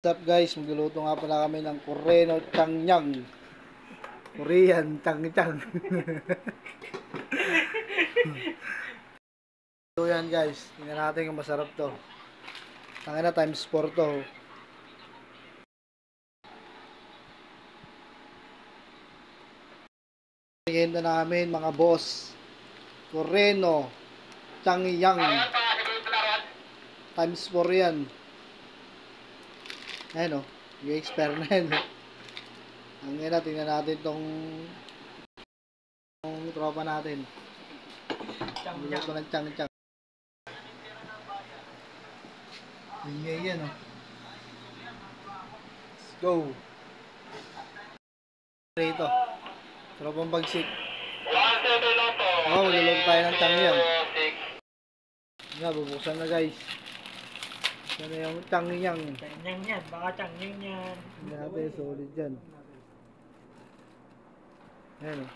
What's up guys, magluluto nga pala kami ng Koreno Changyang. Korean Changyang. So yan guys, tingnan natin kung masarap to. Tangina times 4 to. Tingnan na namin mga boss. Koreno Changyang. Times 4 yan. Ayan o, i-expire na yan. Ang ina, tingnan natin tong tropa natin. Luto ng Changyang. Ingay yan o. Let's go. Ito. Tropang bagsik. Magluluto tayo ng Changyang. Nga, bubuksan na guys. Yan na yung Changyang. Changyang yan, baka Changyang yan. Hindi natin, solid dyan. Ayan o.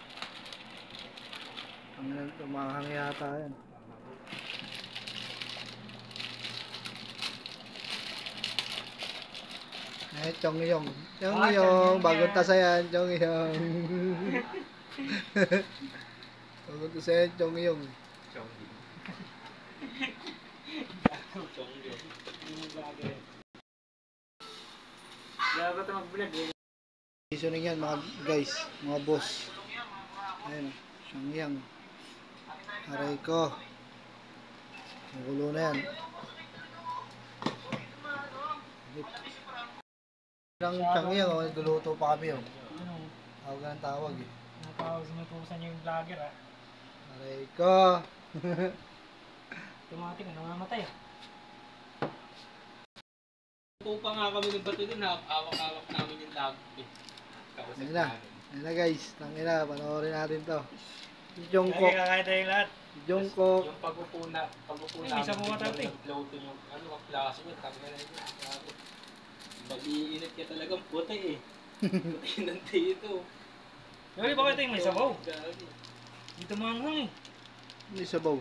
Ang tumahang yata yan. Eh, Changyang. Changyang, bagong tasa yan, Changyang. Bagong tasa yan, Changyang. Dapat mag-vlog eh. Seasoning yan mga guys, mga boss. Ayan o, Changyang. Aray ko. Magulo na yan. Ang Changyang o, nagluluto pa kami o. Tawag ka ng tawag eh. Natawag sinutusan yung vlogger ah. Aray ko. Tumatik na namamatay ah. Pupa nga kami ng bato din, awak-awak namin yung lagi. Ayan na. Ayan na guys. Tangina, panoorin natin to. Si Jungkook. Kaya tayo lahat. Si Jungkook. Yung pag-upuna Ay, may sabong mata to eh. Floato yung, ang klase mo, tangga na yun. Mag-iinit ka talagang puti eh. Puti ng dito. Gagi, bakit tayo may sabaw? Gagi. Dito manghang eh. Hindi sabaw.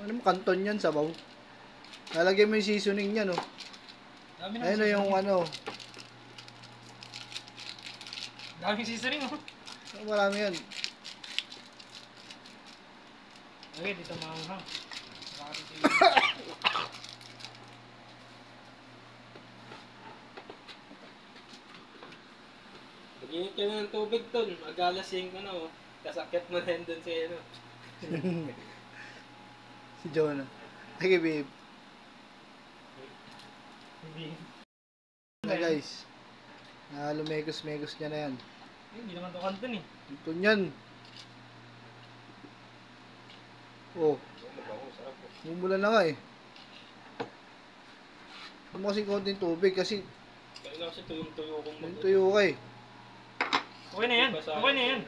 Ano mo, kanton yan, sabaw. Lalagyan mo yung seasoning niya, no? Dami na Ayun na yung ano. daming seasoning oh. Marami yan. Okay, dito manghang. Bakit ito Mag-init ka na ng tubig ton, magalasing ka na oh. Kasakit mo na yun dun sa ano. Si Jonah. Sige, babe. Hindi. Na guys. Lumegos-megos niya na yan. Hindi naman ito kanton eh. Ito yan. Oh. Mumula na nga eh. Ano kasi konting tubig kasi Kaya kasi tuyong-tuyo kong yung tuyo ka eh. Okay na yan. Okay na yan.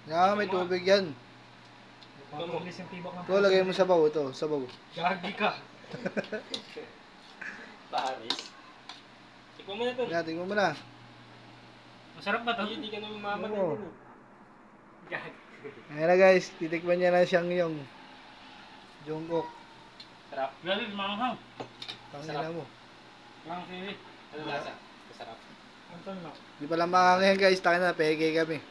Kaya may tubig yan. Pag-release yung tibok ng Ito, lagay mo sabaw. Ito, sabaw. Gagi ka. Paris. Tikman mo na to. Yan, tingnan mo na. Masarap ba ito? Hindi ka na mamamatay Oo. dun eh. Gagi. Ayan na guys, titikman niya na siyang yung Jungkook. Sarap. Gagi, manghang. Pangina mo. Manghang sili. Ano lasa? Masarap. Kanton na. Di pala makakain guys, takin na, peke kami.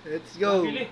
Let's go. Pili.